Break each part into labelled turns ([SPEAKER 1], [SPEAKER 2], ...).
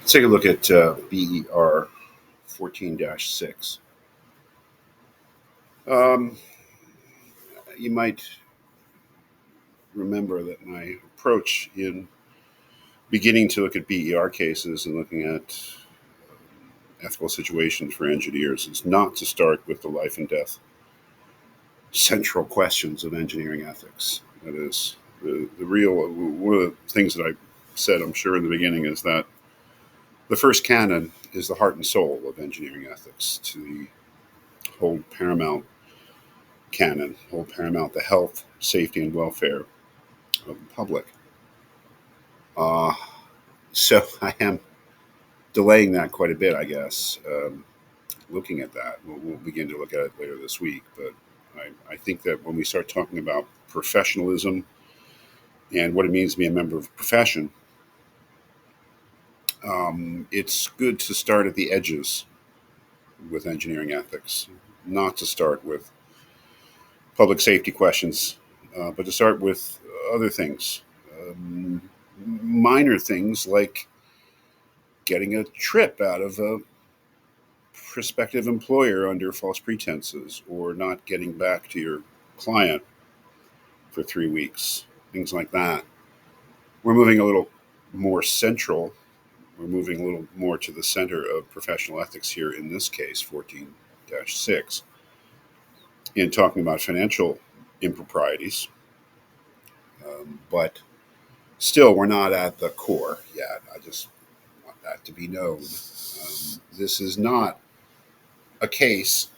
[SPEAKER 1] Let's take a look at BER 14-6. Um, you might remember that my approach in beginning to look at BER cases and looking at ethical situations for engineers is not to start with the life and death central questions of engineering ethics. That is, the real, one of the things that I said, I'm sure, in the beginning is that the first canon is the heart and soul of engineering ethics, to the hold paramount canon, hold paramount the health, safety, and welfare of the public. Uh, so I am delaying that quite a bit, I guess. Looking at that, we'll begin to look at it later this week. But I think that when we start talking about professionalism and what it means to be a member of a profession, it's good to start at the edges with engineering ethics, not to start with public safety questions, but to start with other things, minor things like getting a trip out of a prospective employer under false pretenses, or not getting back to your client for 3 weeks, things like that. We're moving a little more central. We're moving a little more to the center of professional ethics here in this case, 14-6, in talking about financial improprieties. But still, we're not at the core yet. I just want that to be known. This is not a case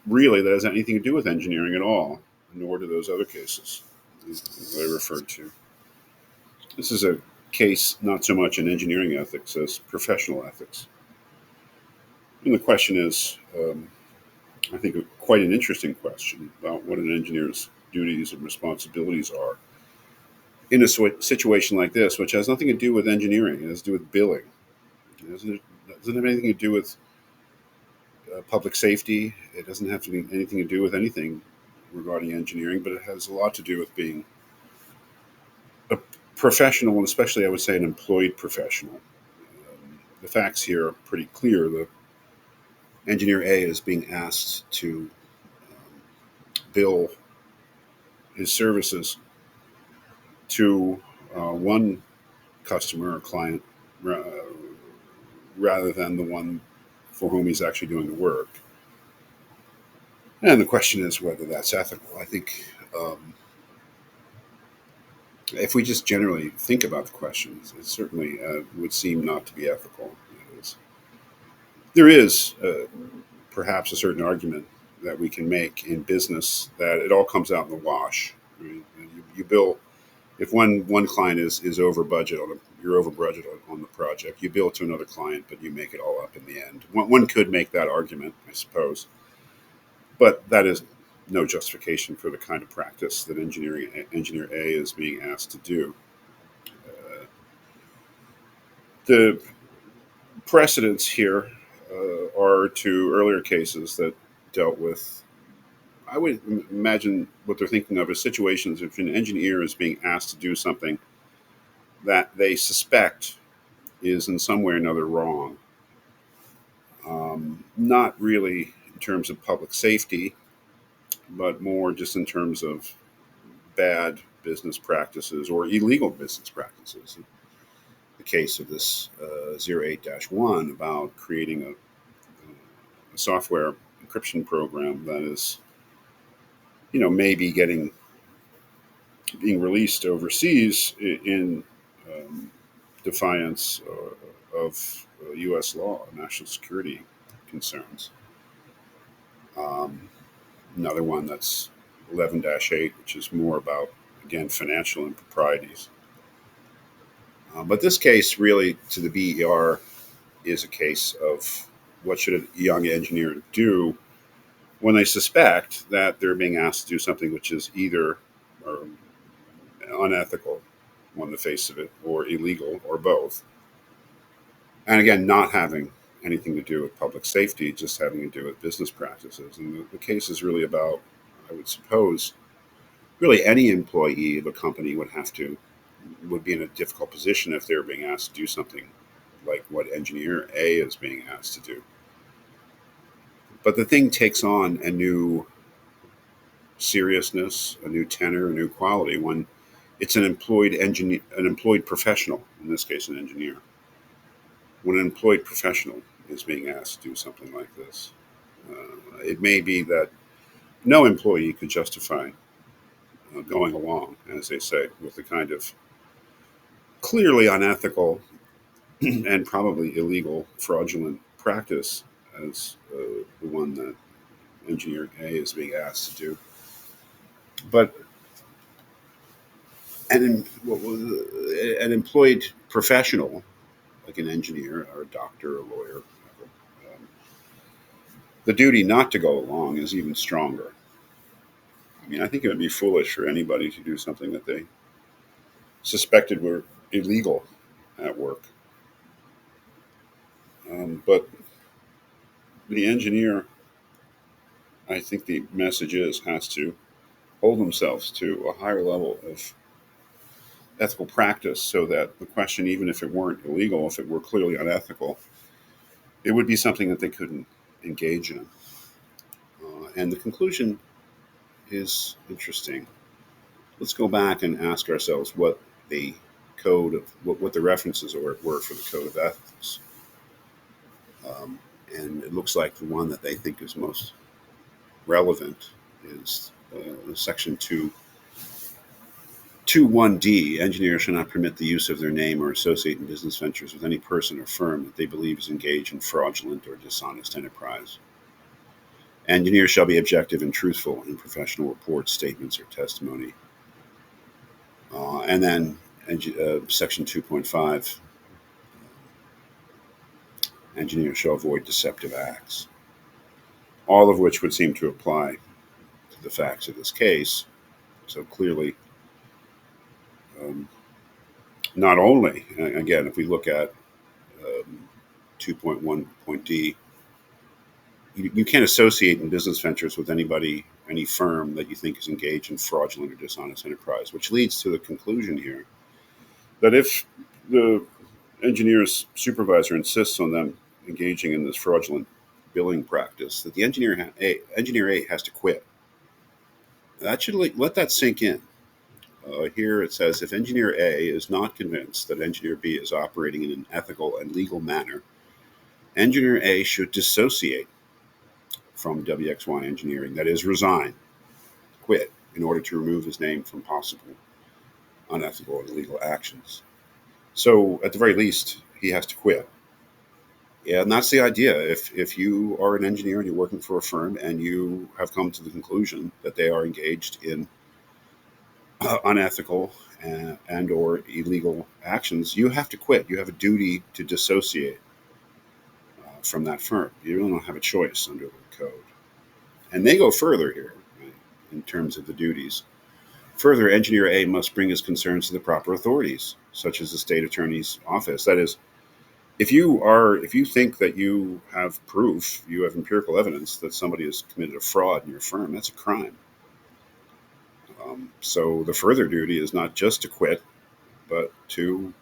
[SPEAKER 1] really that has anything to do with engineering at all, nor do those other cases that I referred to. This is a case not so much in engineering ethics as professional ethics. And the question is, I think, quite an interesting question about what an engineer's duties and responsibilities are in a situation like this, which has nothing to do with engineering. It has to do with billing. It doesn't have anything to do with public safety. It doesn't have to be anything to do with anything regarding engineering, but it has a lot to do with being a professional, and especially, I would say, an employed professional. The facts here are pretty clear. The engineer A is being asked to bill his services to one customer or client rather than the one for whom he's actually doing the work. And the question is whether that's ethical. I think if we just generally think about the questions, it certainly would seem not to be ethical. There is perhaps a certain argument that we can make in business that it all comes out in the wash. Right? You bill, if one client is over budget you're over budget on the project, you bill to another client, but you make it all up in the end. One could make that argument, I suppose, but that is no justification for the kind of practice that engineer A is being asked to do. The precedents here are to earlier cases that dealt with. I would imagine what they're thinking of as situations if an engineer is being asked to do something that they suspect is in some way or another wrong. Not really in terms of public safety, but more just in terms of bad business practices or illegal business practices. The case of this 08-1 about creating a software encryption program that is, maybe being released overseas in defiance of U.S. law, national security concerns. Another one that's 11-8, which is more about, again, financial improprieties. But this case, really, to the BER, is a case of what should a young engineer do when they suspect that they're being asked to do something which is either unethical on the face of it, or illegal, or both. And again, not having anything to do with public safety, just having to do with business practices. And the case is really about, I would suppose, really any employee of a company would be in a difficult position if they were being asked to do something like what engineer A is being asked to do. But the thing takes on a new seriousness, a new tenor, a new quality when it's an employed engineer, an employed professional, in this case, an engineer. When an employed professional is being asked to do something like this, it may be that no employee could justify going along, as they say, with the kind of clearly unethical and probably illegal, fraudulent practice as the one that engineer A is being asked to do. But an employed professional, like an engineer or a doctor or a lawyer, the duty not to go along is even stronger. I mean, I think it would be foolish for anybody to do something that they suspected were illegal at work. But the engineer, I think the message is, has to hold themselves to a higher level of ethical practice so that the question, even if it weren't illegal, if it were clearly unethical, it would be something that they couldn't engage in. And the conclusion is interesting. Let's go back and ask ourselves what the code of what the references were for the code of ethics. And it looks like the one that they think is most relevant is section 2.1d. Engineers shall not permit the use of their name or associate in business ventures with any person or firm that they believe is engaged in fraudulent or dishonest enterprise. Engineers shall be objective and truthful in professional reports, statements, or testimony. And then section 2.5, engineers shall avoid deceptive acts. All of which would seem to apply to the facts of this case. So clearly, not only, again, if we look at 2.1.d, you can't associate in business ventures with anybody, any firm that you think is engaged in fraudulent or dishonest enterprise, which leads to the conclusion here that if the engineer's supervisor insists on them engaging in this fraudulent billing practice, that the engineer A has to quit. That should let that sink in. Here it says, if engineer A is not convinced that engineer B is operating in an ethical and legal manner, engineer A should dissociate from WXY Engineering, that is, resign, quit, in order to remove his name from possible unethical and illegal actions. So, at the very least, he has to quit. Yeah, and that's the idea. If you are an engineer and you're working for a firm and you have come to the conclusion that they are engaged in unethical and or illegal actions, you have to quit. You have a duty to dissociate from that firm. You really don't have a choice under the code. And they go further here, right, in terms of the duties. Further, engineer A must bring his concerns to the proper authorities, such as the state attorney's office. That is, if you think that you have proof, you have empirical evidence that somebody has committed a fraud in your firm, that's a crime. So the further duty is not just to quit, but to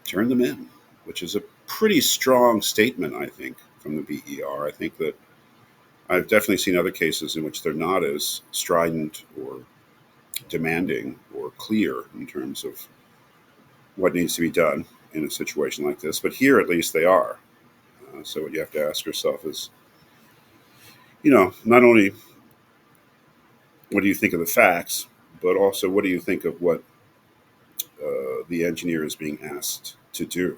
[SPEAKER 1] turn them in, which is a pretty strong statement, I think, from the BER. I think that I've definitely seen other cases in which they're not as strident or demanding or clear in terms of what needs to be done in a situation like this. But here, at least, they are. So what you have to ask yourself is, not only what do you think of the facts, but also what do you think of what the engineer is being asked to do?